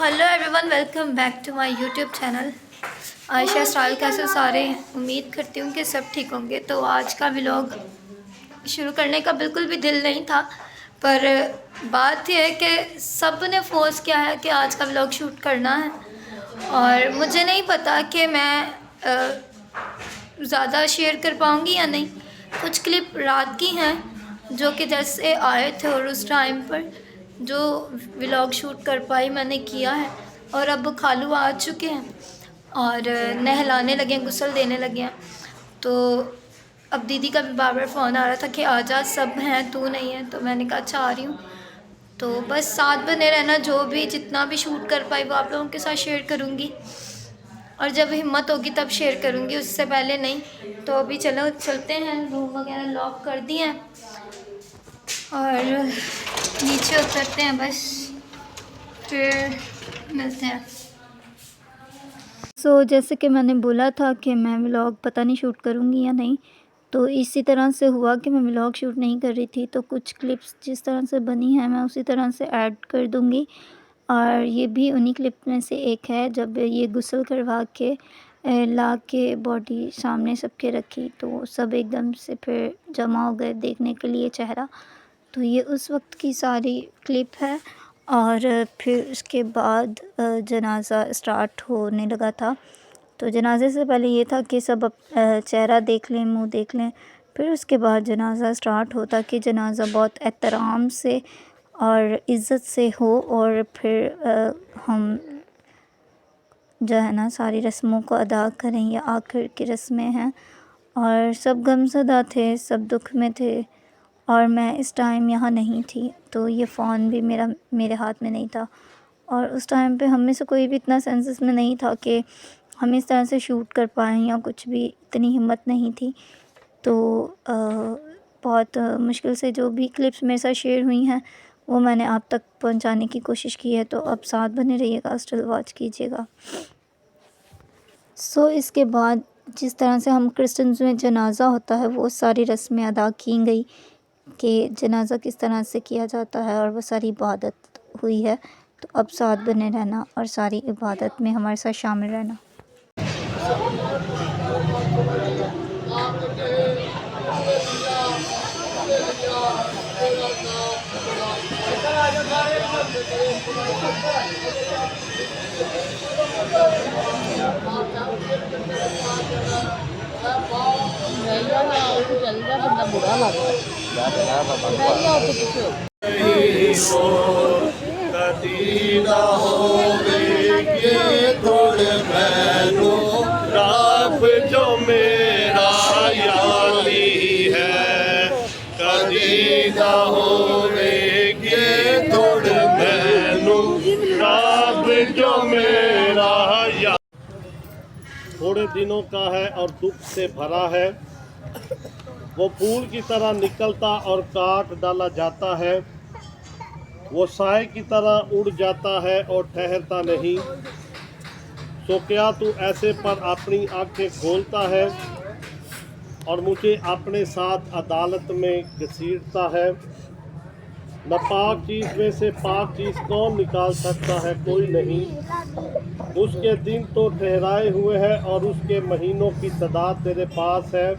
Hello everyone, welcome back to my YouTube channel Ayesha style. कैसे सारे, उम्मीद करती हूँ कि सब ठीक होंगे। तो आज का व्लॉग शुरू करने का बिल्कुल भी दिल नहीं था, पर बात यह है कि सब ने फोर्स किया है कि आज का व्लॉग शूट करना है। और मुझे नहीं पता कि मैं ज़्यादा शेयर कर पाऊँगी या नहीं। कुछ क्लिप रात की हैं जो कि जैसे आए थे और उस टाइम पर जो व्लॉग शूट कर पाई मैंने किया है। और अब खालू आ चुके हैं और नहलाने लगे हैं, गुस्ल देने लगे हैं। तो अब दीदी का भी बार बार फ़ोन आ रहा था कि आजा, सब हैं तू नहीं है। तो मैंने कहा अच्छा आ रही हूँ। तो बस साथ बने रहना, जो भी जितना भी शूट कर पाई वो आप लोगों के साथ शेयर करूँगी, और जब हिम्मत होगी तब शेयर करूँगी, उससे पहले नहीं। तो अभी चलो चलते हैं, रूम वगैरह लॉक कर दिए हैं और नीचे उतरते हैं, बस फिर मिलते हैं। जैसे कि मैंने बोला था कि मैं व्लॉग पता नहीं शूट करूँगी या नहीं, तो इसी तरह से हुआ कि मैं व्लॉग शूट नहीं कर रही थी। तो कुछ क्लिप्स जिस तरह से बनी है मैं उसी तरह से ऐड कर दूँगी। और ये भी उन्हीं क्लिप में से एक है, जब ये गुस्ल करवा के ला के बॉडी सामने सबके रखी तो सब एकदम से फिर जमा हो गए देखने के लिए चेहरा। तो ये उस वक्त की सारी क्लिप है। और फिर उसके बाद जनाज़ा स्टार्ट होने लगा था। तो जनाजे से पहले ये था कि सब चेहरा देख लें, मुंह देख लें। फिर उसके बाद जनाज़ा स्टार्ट होता कि जनाज़ा बहुत एहतराम से और इज़्ज़त से हो, और फिर हम जो है ना सारी रस्मों को अदा करें। ये आखिर की रस्में हैं और सब गमज़दा थे, सब दुख में थे। और मैं इस टाइम यहाँ नहीं थी, तो ये फ़ोन भी मेरे हाथ में नहीं था। और उस टाइम पे हम में से कोई भी इतना सेंसेस में नहीं था कि हम इस तरह से शूट कर पाएँ, या कुछ भी इतनी हिम्मत नहीं थी। तो बहुत मुश्किल से जो भी क्लिप्स मेरे साथ शेयर हुई हैं वो मैंने आप तक पहुंचाने की कोशिश की है। तो अब साथ बने रहिएगा, स्टिल वॉच कीजिएगा। इसके बाद जिस तरह से हम क्रिश्चियंस में जनाज़ा होता है वो सारी रस्में अदा की गई कि जनाज़ा किस तरह से किया जाता है, और वो सारी इबादत हुई है। तो अब साथ बने रहना और सारी इबादत में हमारे साथ शामिल रहना। जो मेरा याली है कदी ना होवेगी तोड़ मैनू रब जो मेरा या। थोड़े दिनों का है और दुख से भरा है, वो फूल की तरह निकलता और काट डाला जाता है। वो साए की तरह उड़ जाता है और ठहरता नहीं। तो क्या तू ऐसे पर अपनी आंखें खोलता है और मुझे अपने साथ अदालत में घसीटता है। नापाक चीज़ में से पाक चीज़ कौन निकाल सकता है? कोई नहीं। उसके दिन तो ठहराए हुए हैं और उसके महीनों की तादाद तेरे पास है,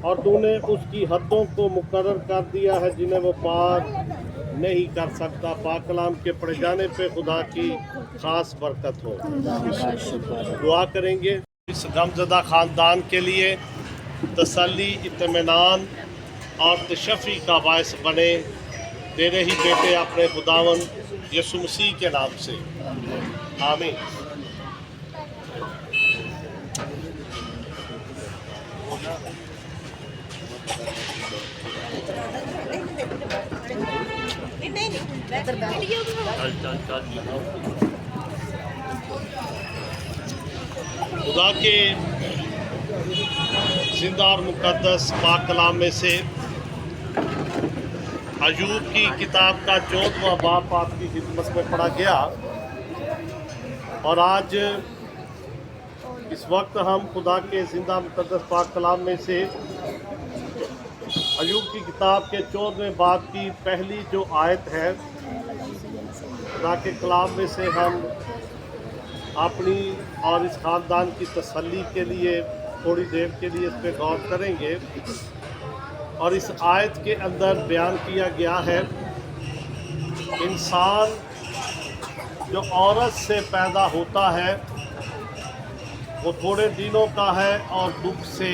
और तूने उसकी हदों को मुकर्रर कर दिया है जिन्हें वो पार नहीं कर सकता। पाक कलाम के पढ़े जाने पे खुदा की खास बरकत हो। दुआ करेंगे इस गमज़दा ख़ानदान के लिए तसल्ली, इत्मीनान और तशफ़ी का बायस बने तेरे ही बेटे अपने खुदावन यीशु मसीह के नाम से, आमीन। खुदा के जिंदा और मुक़द्दस पाक कलाम में से अयूब की किताब का 14वां बाब आपकी खिदमत में पढ़ा गया। और आज इस वक्त हम खुदा के जिंदा मुक़द्दस पाक कलाम में से अयूब की किताब के 14वें बाब की पहली जो आयत है खुदा के कलाम में से हम अपनी और इस ख़ानदान की तसल्ली के लिए थोड़ी देर के लिए इस पर गौर करेंगे। और इस आयत के अंदर बयान किया गया है, इंसान जो औरत से पैदा होता है वो थोड़े दिनों का है और दुख से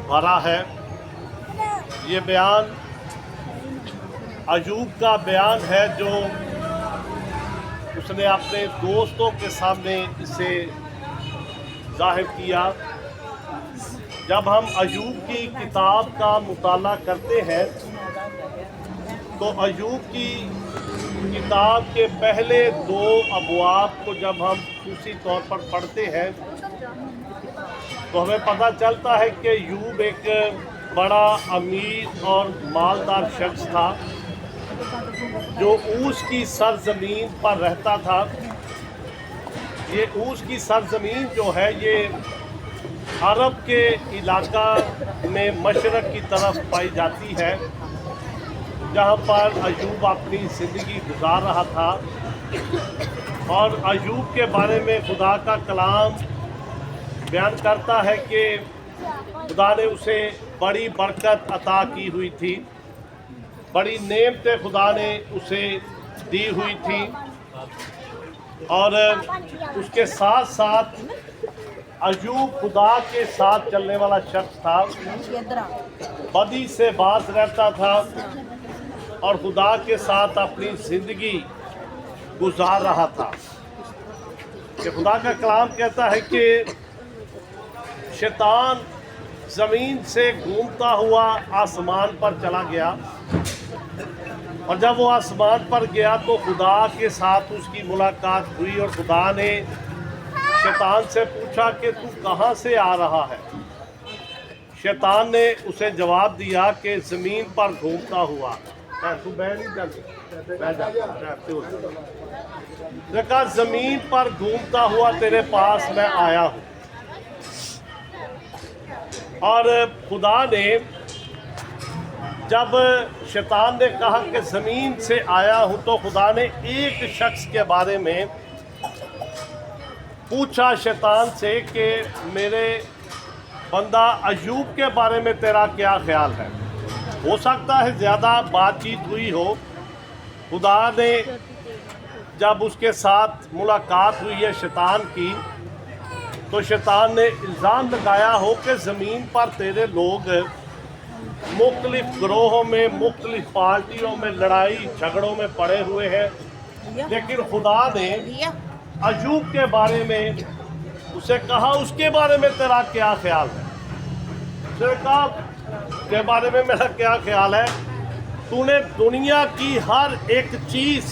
भरा है। ये बयान अयूब का बयान है जो उसने अपने दोस्तों के सामने इसे जाहिर किया। जब हम अयूब की किताब का मुताला करते हैं तो अयूब की किताब के पहले 2 अबवाब को जब हम उसी तौर पर पढ़ते हैं तो हमें पता चलता है कि अयूब एक बड़ा अमीर और मालदार शख्स था जो ऊस की सरजमीन पर रहता था। ये ऊस की सरजमीन जो है ये अरब के इलाका में मशरक़ की तरफ पाई जाती है, जहाँ पर अयूब अपनी ज़िंदगी गुजार रहा था। और अयूब के बारे में खुदा का कलाम बयान करता है कि खुदा ने उसे बड़ी बरकत अता की हुई थी, बड़ी नेमतें खुदा ने उसे दी हुई थी। और उसके साथ साथ अयूब खुदा के साथ चलने वाला शख्स था, बदी से बाज रहता था और खुदा के साथ अपनी ज़िंदगी गुजार रहा था। कि खुदा का कलाम कहता है कि शैतान ज़मीन से घूमता हुआ आसमान पर चला गया, और जब वो आसमान पर गया तो खुदा के साथ उसकी मुलाकात हुई और खुदा ने शैतान से पूछा कि तू कहाँ से आ रहा है। शैतान ने उसे जवाब दिया कि ज़मीन पर घूमता हुआ। तू कहा ज़मीन पर घूमता हुआ तेरे पास मैं आया हूँ। और खुदा ने जब शैतान ने कहा कि ज़मीन से आया हूँ तो खुदा ने एक शख्स के बारे में पूछा शैतान से कि मेरे बंदा अयूब के बारे में तेरा क्या ख्याल है। हो सकता है ज़्यादा बातचीत हुई हो। खुदा ने जब उसके साथ मुलाकात हुई है शैतान की तो शैतान ने इल्ज़ाम लगाया हो कि ज़मीन पर तेरे लोग मुख्तलिफ ग्रोहों में मुख्तलिफ पार्टियों में लड़ाई झगड़ों में पड़े हुए हैं। लेकिन खुदा ने अयूब के बारे में उसे कहा उसके बारे में तेरा क्या ख्याल है। उसने कहा के बारे में मेरा क्या ख्याल है, तूने दुनिया की हर एक चीज़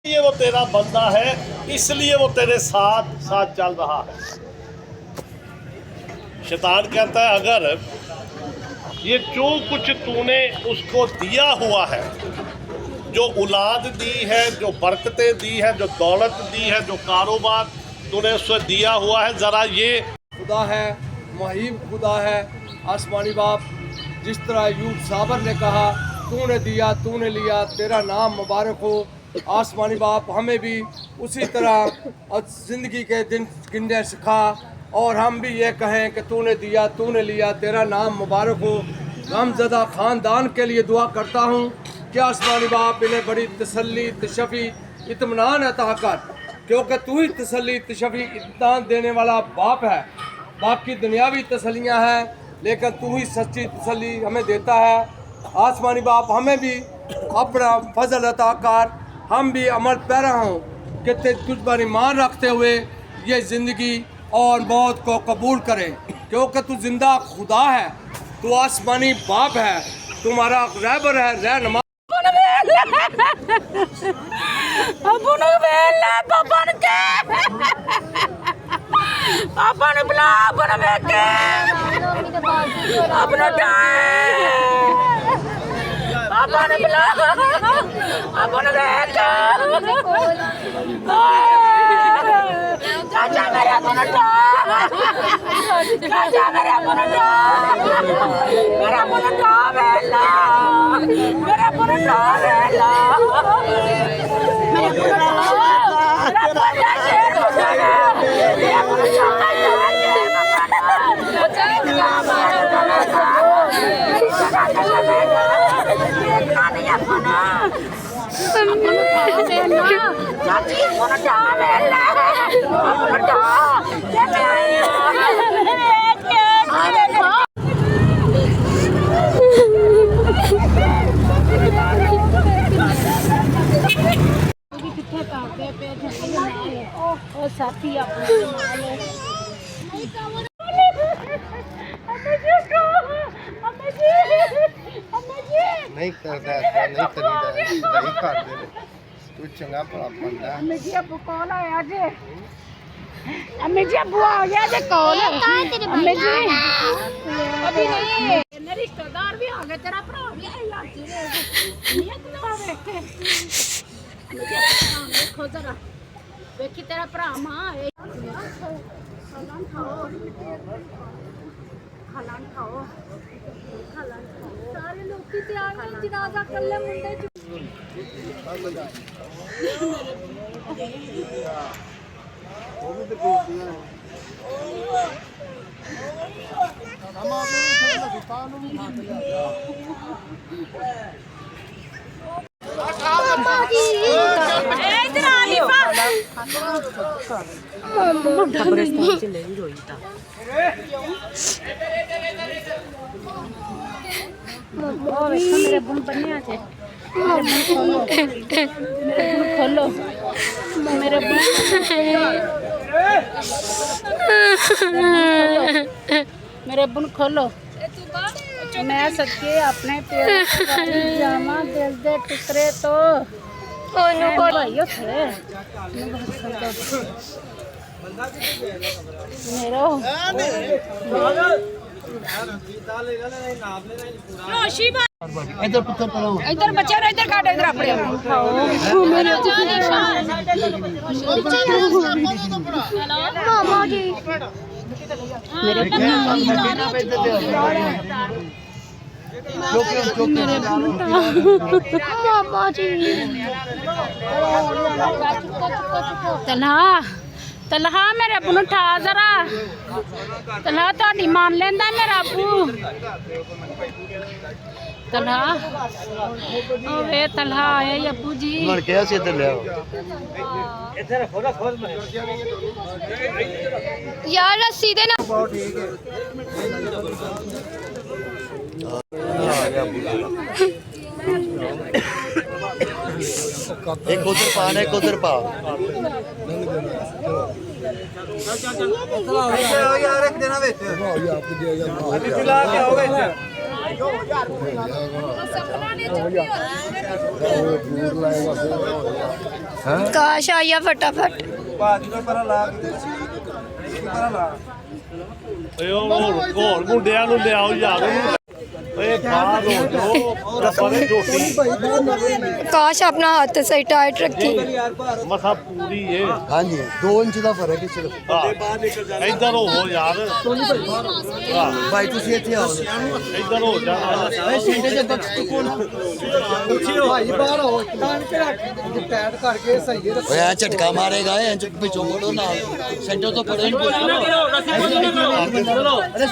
ये वो तेरा बंदा है, इसलिए वो तेरे साथ साथ चल रहा है। शैतान कहता है अगर ये जो कुछ तूने उसको दिया हुआ है, जो औलाद दी है, जो बरकतें दी है, जो दौलत दी है, जो कारोबार तूने उससे दिया हुआ है, ज़रा ये खुदा है, मुहीब खुदा है, आसमानी बाप। जिस तरह अय्यूब साबर ने कहा तूने दिया तूने लिया, तेरा नाम मुबारक हो। आसमानी बाप हमें भी उसी तरह ज़िंदगी के दिन गिनने सिखा और हम भी ये कहें कि तूने दिया तूने लिया, तेरा नाम मुबारक हो। गमज़दा ख़ानदान के लिए दुआ करता हूँ कि आसमानी बाप इन्हें बड़ी तसल्ली तशफ़ी इत्मीनान अता कर, क्योंकि तू ही तसल्ली तशफ़ी इत्मीनान देने वाला बाप है। बाकी दुनियावी तसल्लियाँ हैं लेकिन तू ही सच्ची तसल्ली हमें देता है। आसमानी बाप हमें भी अपना फजल अता कर, हम भी अमल पैरा हों कि तुझ पर ईमान रखते हुए ये ज़िंदगी और मौत को कबूल करें, क्योंकि तू जिंदा खुदा है, तू आसमानी बाप है, तुम्हारा रहबर है, रहनुमा। मेरा साथी अपने नहीं करता ऐसा नहीं करीदा नहीं करते तू चंगा भला बंदा अम्मी जी अबू कॉल आया जे अम्मी जी अबू आ गया जे कॉल अम्मी जी अभी नहीं मेरे रिश्तेदार भी आ गए तेरा भरा भी है यार नियत ना देख के देखो जरा देखी तेरा भरा मां खालान खाओ सारे लोग की तैयार हैं जनाजा कर ले मुंडे मेरे बुन बनने आते खोलो मेरे बुन मेरे बुन खोलो मैं सच्चे अपने पेड़ जामा दिल दे टुकड़े तो भाइयों थे मेरा इधर पुत्र पड़ो इधर बच्चे इधर काट इधर अपने मामा जी मेरे मामा जी तलहा मेरे अबू ਨੂੰ ਠਾ ਜ਼ਰਾ ਤਲਹਾ ਤੁਹਾਡੀ ਮੰਨ ਲੈਂਦਾ ਮੇਰਾ ਅਬੂ ਤਲਹਾ ਓਏ ਤਲਹਾ ਆਇਆ ਅਬੂ ਜੀ ਮਰ ਕੇ ਅਸੀਂ ਇੱਧਰ ਲਿਆਓ ਯਾਰ ਰੱਸੀ ਦੇ ਨਾਲ एक उधर पा एक उधर पा यार एक देना बेच दिला के आओगे काश आया फटाफट ਓਏ ਹੋਰ ਮੁੰਡਿਆਂ ਨੂੰ ਲਿਆਓ ਯਾਰ ਓਏ ਬਾਹਰ ਹੋ ਜਾਓ ਰੱਬਾ ਨੇ ਝੋਟੀ काश अपना हाथ सही टाइट रखी ਮਸਾ ਪੂਰੀ ਏ हाँ जी 2 इंच का फर्क है सिर्फ ਇੱਧਰ ਹੋ ਯਾਰ भाई तुसी ਇੱਥੇ आओ ਇੱਧਰ ਹੋ ਜਾ ਸਿੰਡੇ ਦੇ ਬਕਸ ਤੋਂ ਕੋਲ ਭਾਈ ਬਾਹਰ ਹੋ ਤਾਨ ਕੇ ਰੱਖ ਟੈਟ ਕਰਕੇ ਸਹੀ ਰੱਖ ਓਏ ਆ ਝਟਕਾ ਮਾਰੇਗਾ ਐਂ ਚ ਵਿੱਚੋਂ ਮੋੜੋ ਨਾ ਸੈਂਟਰ ਤੋਂ ਪੜੇ ਨੂੰ ਅਰੇ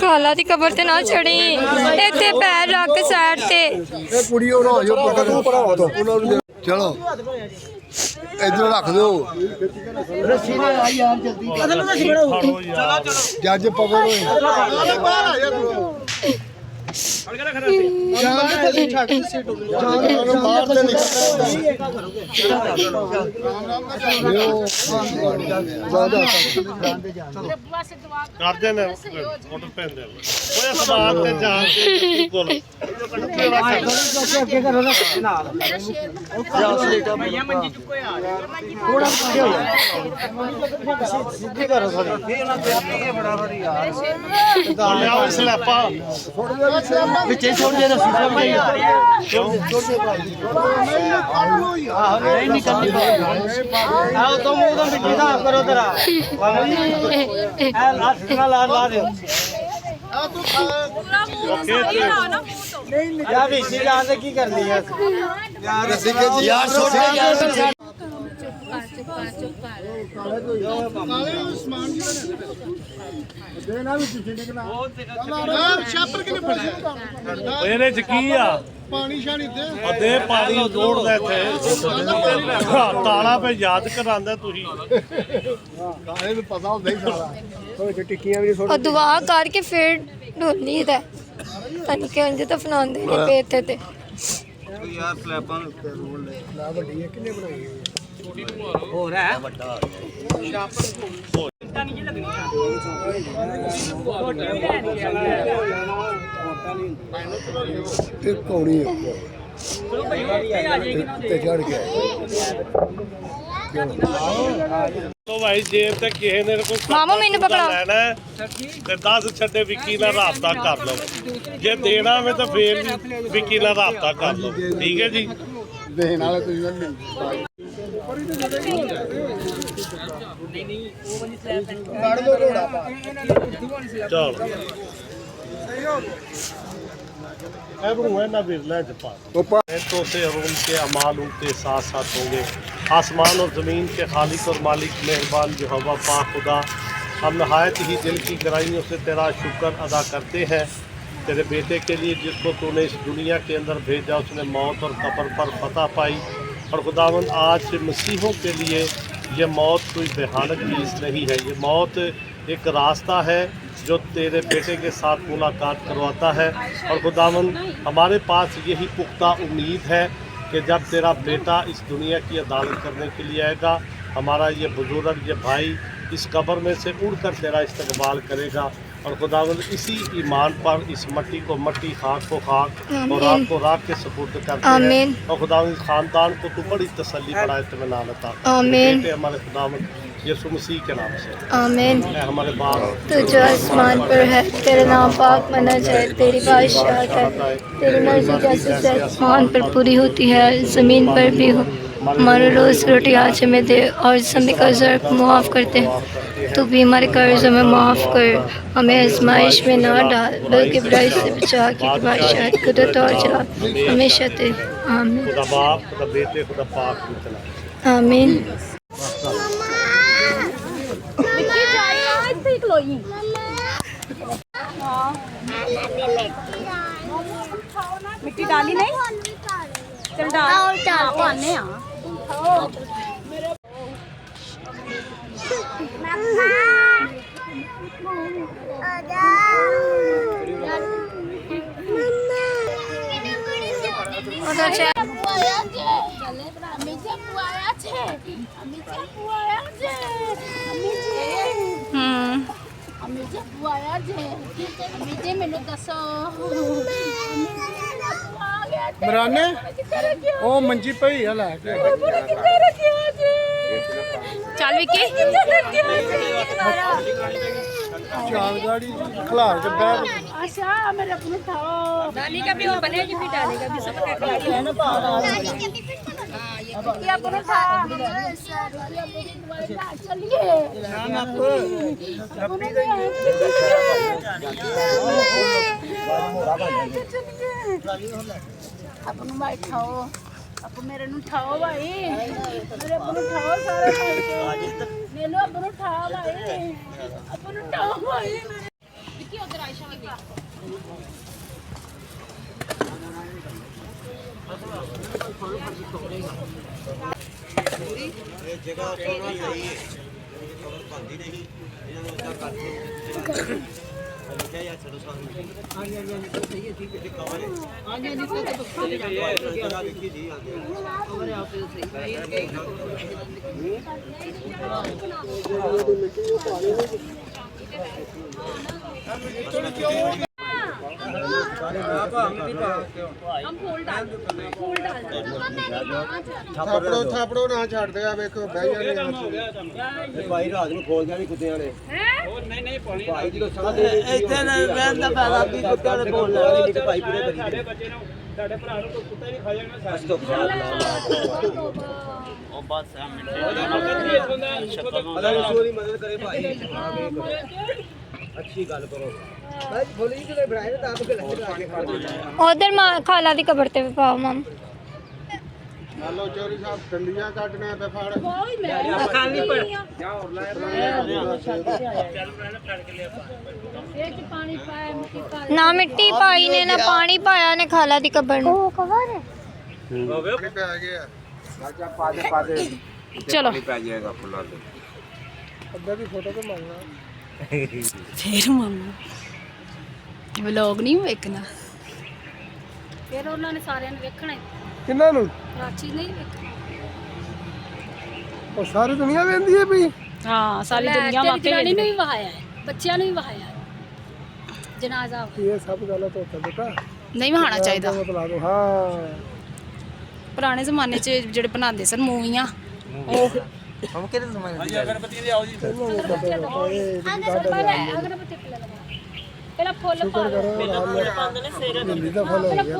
काला दी कबर ते ना चढ़ी इत्थे पैर रख साइड ते ਇਹ ਕੁੜੀ ਉਹਨਾਂ ਹੋ ਜੋ ਪੜਾਓ ਤੋਂ ਉਹਨਾਂ ਨੂੰ ਚਲੋ ਇਧਰ ਰੱਖ ਦਿਓ ਰੱਸੀ ਨਾਲ ਆ ਯਾਰ ਜਲਦੀ ਫੜੋ ਯਾਰ ਜੱਜ ਪਵਨ ਹੋਏ ਬਾਹਰ ਆ ਜਾ ਤੂੰ ਛੱਡ ਸੀਟ ਬਾਹਰ ਤੇ ਨਿਕਲ ਕਰਦੇ ਨੇ ਆਰਡਰ ਪੈਂਦੇ ਓਏ ਸਮਾਨ ਤੇ ਜਾਣ ਕੇ ਕੋਲ ਅੱਗੇ ਕਰੋ ਨਾ ਨਾਲ ਥੋੜਾ ਪਿੱਛੇ ਹੋ ਜਾ ਸਿੱਧੀ ਕਰੋ ਥੋੜੀ ਬੜਾ ਬੜੀ ਯਾਰ ਲਿਆਓ ਸਲੈਪਾ ਵਿੱਚੇ ਛੋੜ ਦੇ ਰੱਸੀ ਛੋੜ ਦੇ ਨਹੀਂ ਨਿਕਲਦੀ ਆਓ ਤੁਮ ਉਦੋਂ ਮਿੱਟੀ ਦਾ ਕਰੋ ਤੇਰਾ ਐ ਲਾ ਲਾ ਲਾ ਦਿਓ यार छोटे यार ਇਹਨੇ ਚ ਕੀ ਆ ਪਾਣੀ ਸ਼ਾਣੀ ਦੇ ਅਦੇ ਪਾਣੀ ਤੋੜਦਾ ਇੱਥੇ ਤਾਲਾ ਪੇ ਯਾਦ ਕਰਾਂਦਾ ਤੁਸੀਂ ਕਾਲੇ ਨੂੰ ਪਤਾ ਹੁੰਦਾ ਹੀ ਸਾਰਾ ਕੋਈ ਟਿੱਕੀਆਂ ਵੀ और दुआ करके फिर ढोली दा पानी के अंदर तो फनांदे ने पे थे ते ਲਾ ਵੱਡੀ ਇੱਕ ਨੇ ਬਣਾਈ ਹੈ ਤੇ ਕੌੜੀ ਤੇ ਚੜ ਗਿਆ ਤੋ ਭਾਈ ਜੇਬ ਤੇ ਕਿਸੇ ਨੇ ਕੋਈ ਮਾਮਾ ਮੈਨੂੰ ਪਕੜਾਓ। ਲੈਣਾ ਹੈ ਤੇ 10 ਛੱਡੇ ਵਿੱਕੀ ਨਾਲ ਰਾਬਤਾ ਕਰ ਲਓ ਜੇ ਦੇਣਾ ਹੋਵੇ ਤਾਂ ਫੇਰ ਵੀ ਵਿੱਕੀ ਨਾਲ ਰਾਬਤਾ ਕਰ ਲਓ ਠੀਕ ਹੈ ਜੀ ਦੇਣ ਵਾਲੇ ਤੁਸੀਂ ਨਹੀਂ ਕੱਢ ਲੋ ਰੋੜਾ ਚਲ एवं ना बिरला जपा तो से रूम के अमाल उनके साथ साथ होंगे आसमान और ज़मीन के खालिक और मालिक मेहरबान जो हवा पाक खुदा हम नहायत ही दिल की गहराइयों से तेरा शुक्र अदा करते हैं तेरे बेटे के लिए जिसको तूने इस दुनिया के अंदर भेजा उसने मौत और कब्र पर फतह पाई और खुदावंद आज मसीहों के लिए ये मौत कोई भयानक चीज़ नहीं है ये मौत एक रास्ता है जो तेरे बेटे के साथ मुलाकात करवाता है और खुदावंद हमारे पास यही पुख्ता उम्मीद है कि जब तेरा बेटा इस दुनिया की अदालत करने के लिए आएगा हमारा ये बुजुर्ग ये भाई इस कब्र में से उड़कर तेरा इस्तकबाल करेगा और खुदावंद इसी ईमान पर इस मट्टी को मट्टी खाक को खाक और राख को राख के सपुर्द करते हैं और खुदावंद इस खानदान को तू बड़ी तसल्ली बड़ा इत्मीनान अता आमीन। बेटे हमारे खुदावंद यीशु मसीह के नाम से आमीन। हमारे बाप तू जो आसमान पर है तेरा नाम पाक माना जाए तेरी बादशाहत है तेरी मर्जी जैसे आसमान पर पूरी होती है ज़मीन पर भी हो हमारा रोज़ रोटी आज हमें दे और समय का ज़र्फ मुआफ़ करते हैं तू भी हमारे कर्ज हमें माफ़ कर हमें आजमाइश में ना डाल बल्कि बुराई से बचा के बादशाहत कुदरत और चला हमेशा ते आमीन खुदा बाप खुदा बेटे खुदा पाक भी चला आमीन। मिट्टी डाली नहीं चल डाल पाने ਮਰਾਨੇ ਉਹ ਮੰਜੀ ਪਈ ਆ ਲੈ ਕੇ चल विकी ਚਾਲ ਗਾੜੀ ਖਲਾਰ ਕੇ ਬੈਠ अच्छा मेरे अपने उठाओ दानी का भी वो बनेगी फिर डालेगा भी सब क्या अपने था चलिए अपन बैठाओ अपन मेरे नु उठाओ भाई मेरे अपन उठाओ सारे भाई ले लो अपन उठाओ भाई अपन उठाओ भाई मेरे उधर आयशा ਥਾਪੜੋ ਨਾ ਛੱਡ ਦਿਆ ਵੇਖੋ ਬਹਿ ਜਾਣੇ ਭਾਈ ਰਾਤ ਨੂੰ ਖੋਲ ਜਾਣੀ ਕੁੱਤਿਆਂ ਨੇ ਭਾਈ ਜਦੋਂ ਸਾਹ ਦੇ ਇੱਥੇ ਨਾ ਰਹਿਣ ਦਾ ਫਾਇਦਾ ਵੀ ਕੁੱਤਿਆਂ ਨੇ ਬੋਲ ਲੈਣਾ ਨਹੀਂ ਤੇ ਭਾਈ ਪੂਰੇ ਕਰੀ ਦੇ ਸਾਡੇ ਭਰਾ ਨੂੰ ਕੋਈ ਕੁੱਤਾ ਨਹੀਂ ਖਾ ਜਾਣਾ ਅਸ ਤੋਂ ਉਹ ਬਾਤ ਸਾਹਮਣੇ ਅਦਾ ਦੀ ਮਦਦ ਕਰੇ ਭਾਈ अच्छी गल करो उधर खाला दी कबर ते भी पाओ मम हेलो चोरी साहब डंडियां काटने पे फाड़ ना मिट्टी पाई ने ना पानी पाया ने खाला दी कबर पे आ गया चलो अब्बा की फोटो तो मांगना फिर मामा ਵਲੌਗ ਨਹੀਂ ਵੇਖਣਾ ਫਿਰ ਉਹਨਾਂ ਨੇ ਸਾਰਿਆਂ ਨੇ ਵੇਖਣਾ किन्ना नु ਕਰਾਚੀ ਨਹੀਂ ਵੇਖਣਾ और सारी दुनिया वेंदी है भई ਹਾਂ ਸਾਰੀ ਦੁਨੀਆ ਵਾਕਈ ਨੂੰ ਵੀ ਵਹਾਇਆ ਹੈ ਬੱਚਿਆਂ ਨੂੰ ਵੀ ਵਹਾਇਆ ਹੈ ਜਨਾਜ਼ਾ ये सब गलत होता है बेटा ਨਹੀਂ ਵਹਾਣਾ ਚਾਹੀਦਾ बता दो हां ਪੁਰਾਣੇ ਜ਼ਮਾਨੇ 'ਚ ਜਿਹੜੇ ਬਣਾਉਂਦੇ ਸਨ ਮੂਵੀਆਂ ਉਹ हम कितने समय में अगरबत्ती ले आओ जी ਪਹਿਲਾਂ ਫੁੱਲ ਪਾ ਲਓ दिल्ली का फल हो गया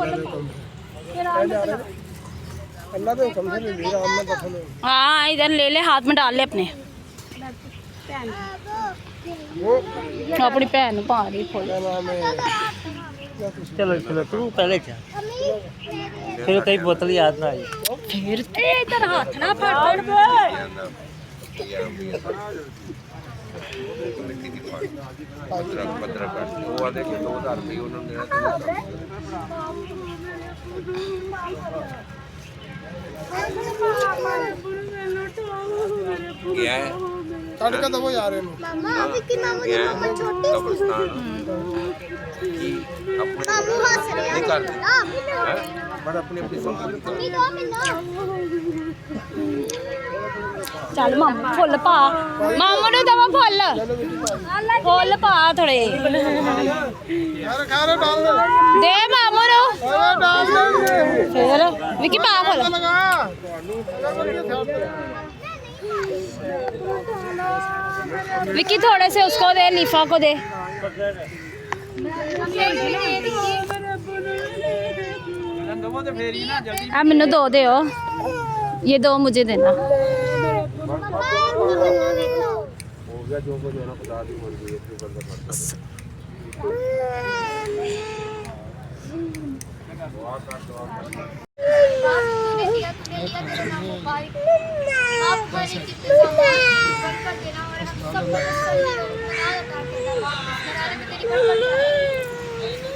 अल्लाह के हुक्म से ले लिया राम ने दफन हो हाँ इधर ले ले हाथ में डाल ले अपने अपनी भैन ਨੂੰ ਪਾ ਰਹੀ ਫੁੱਲ क्या नाम है चलो चलो तू पहले जा फिर कई बोतल याद ना आई ਫਿਰ ਇਧਰ ਹੱਥ ਨਾ ਫੜ कट का दबो यार इन्हें मामा अभी की मामू ने मामा छोटी मामू हंस रहे हैं बड़ा अपनी अपनी मम्मी दो मिनट ਚੱਲ ਮਾਮੂ ਫੁੱਲ ਪਾ ਮਾਮੂ ਨੂੰ ਦਵਾ ਫੁੱਲ ਫੁੱਲ ਪਾ ਥੋੜੇ यार खा रहे डाल दे ਦੇ ਮਾਮੂ ਨੂੰ अरे डाल दे ਫਿਰ ਵਿੱਕੀ ਪਾ ਫੁੱਲ लगा विक्की थोड़े से उसको दे लीफा को दे अब मैंने दो दे ये दो मुझे देना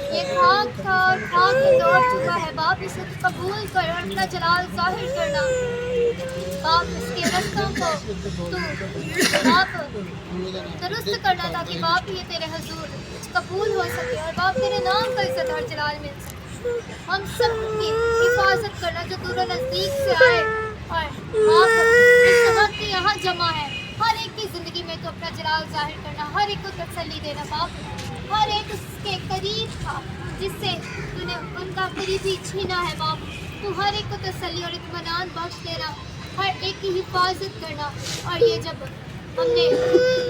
ये खाक था और खाक में दौड़ चुका है बाप इसे तो कबूल कर और अपना जलाल जाहिर करना बाप इसके रस्तों को तू बाप दुरुस्त करना ताकि बाप ये तेरे हुजूर कबूल हो सके और बाप तेरे नाम का इज्जत और जलाल मिल सके हम सब की हिफाजत करना जो दूर नज़दीक से आए और बाप इस वक्त यहाँ जमा है हर एक की ज़िंदगी में तो अपना जलाल जाहिर करना हर एक को तसल्ली देना बाप हर एक उसके करीब था जिससे तूने उनका करीबी छीना है बाप तू हर एक को तसल्ली और इत्मीनान बख्श देना हर एक की हिफाजत करना और ये जब हमने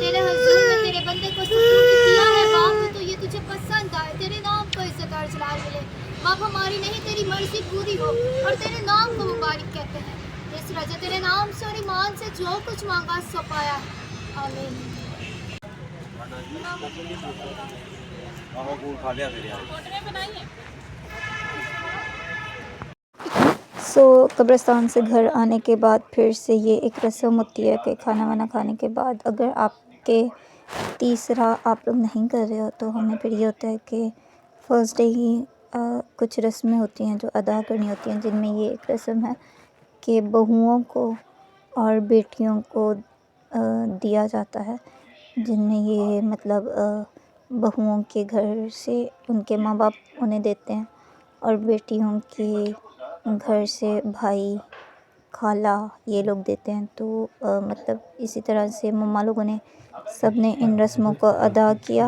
तेरे हुजूर में तेरे बंदे को सुकून किया है बाप तो ये तुझे पसंद आए तेरे नाम को इज्जत और जलाल मिले बाप हमारी नहीं तेरी मर्जी पूरी हो और तेरे नाम को मुबारक कहते हैं इस वजह तेरे नाम से और ईमान से जो कुछ मांगा सो पाया आमीन कब्रिस्तान से घर आने के बाद फिर से ये एक रस्म होती है कि खाना वाना खाने के बाद अगर आपके तीसरा आप लोग नहीं कर रहे हो तो हमें फिर ये होता है कि फर्स्ट डे ही कुछ रस्में होती हैं जो अदा करनी होती हैं जिनमें ये एक रस्म है कि बहुओं को और बेटियों को दिया जाता है जिनमें ये मतलब बहुओं के घर से उनके माँ बाप उन्हें देते हैं और बेटियों के घर से भाई खाला ये लोग देते हैं तो मतलब इसी तरह से मम्मा लोगों ने सब ने इन रस्मों को अदा किया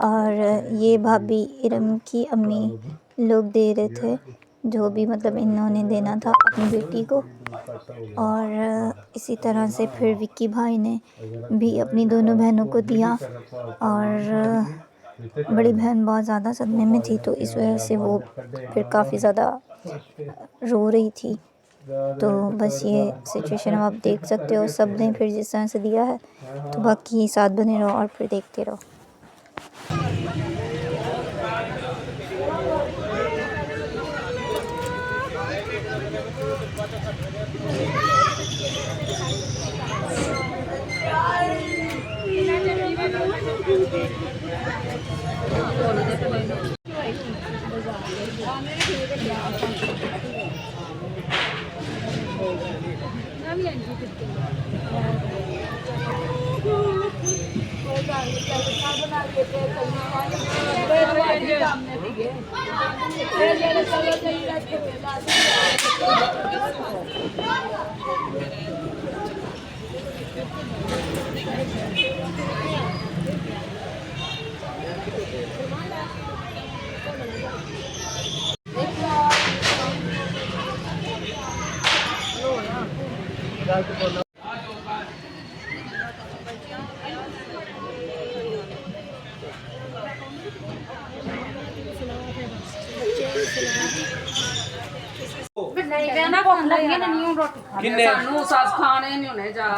और ये भाभी इरम की अम्मी लोग दे रहे थे जो भी मतलब इन्होंने देना था अपनी बेटी को और इसी तरह से फिर विक्की भाई ने भी अपनी दोनों बहनों को दिया और बड़ी बहन बहुत ज़्यादा सदमे में थी तो इस वजह से वो फिर काफ़ी ज़्यादा रो रही थी तो बस ये सिचुएशन अब आप देख सकते हो सब ने फिर जिस तरह से दिया है तो बाकी साथ बने रहो और फिर देखते रहो।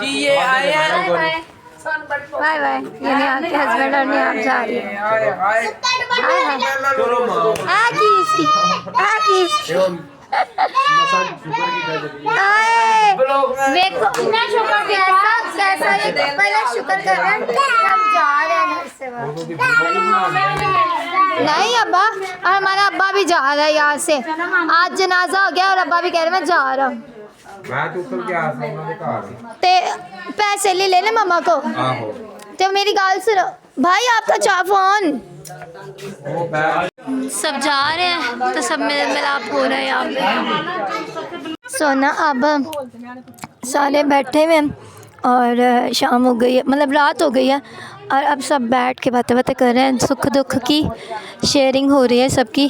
जी ये आए हैं बाय बाय। ये नहीं आपके हस्बैंड और नहीं आप जा रही है। देखो कैसा ये पहले शुक्र कर रहे हैं हम जा रहे हैं घर से नहीं अब्बा, और हमारा अब्बा भी जा रहा है यहाँ से। आज जनाजा हो गया और अब्बा भी कह रहे मैं जा रहा हूँ। ते पैसे ले लेना मम्मा को। तो मेरी गाल सुनो भाई, आपका चा फोन सब जा रहे हैं तो सब मिलाप हो रहा है यहाँ पे। सोना अब सारे बैठे हुए और शाम हो गई है, मतलब रात हो गई है और अब सब बैठ के बातें कर रहे हैं। सुख दुख की शेयरिंग हो रही है सबकी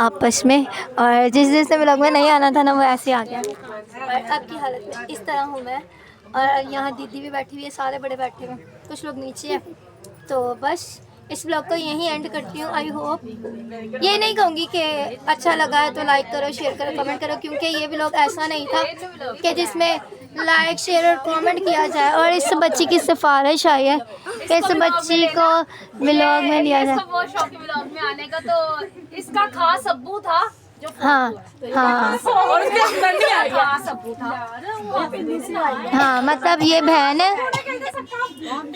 आपस में। और जिसने व्लॉग में नहीं आना था ना वो ऐसे आ गया। और अब की हालत में इस तरह हूँ मैं। और यहाँ दीदी भी बैठी हुई है, सारे बड़े बैठे हुए, कुछ लोग नीचे हैं। तो बस इस ब्लॉग को यहीं एंड करती हूँ। आई होप, ये नहीं कहूँगी कि अच्छा लगा है तो लाइक करो, शेयर करो, कमेंट करो, क्योंकि ये ब्लॉग ऐसा नहीं था कि जिसमें लाइक शेयर और कमेंट किया जाए। और इस बच्ची की सिफारिश आई है कि इस बच्ची को ब्लॉग में लिया जाए। वो शौक ब्लॉग में आने का, तो इसका खास अब्बू था जो हाँ हाँ और उसके हस्बैंड भी आया खास अब्बू था। हाँ, मतलब ये बहन है।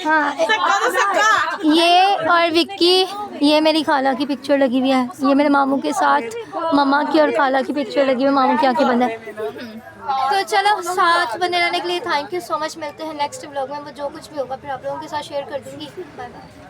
हाँ, ये और विक्की, ये मेरी खाला की पिक्चर लगी हुई है। ये मेरे मामू के साथ मम्मा की और खाला की पिक्चर लगी हुई है। मामू की आंखें बंद है। तो चलो, साथ बने रहने के लिए थैंक यू सो मच। मिलते हैं नेक्स्ट व्लॉग में। वो जो कुछ भी होगा फिर आप लोगों के साथ शेयर कर दूँगी। Bye bye.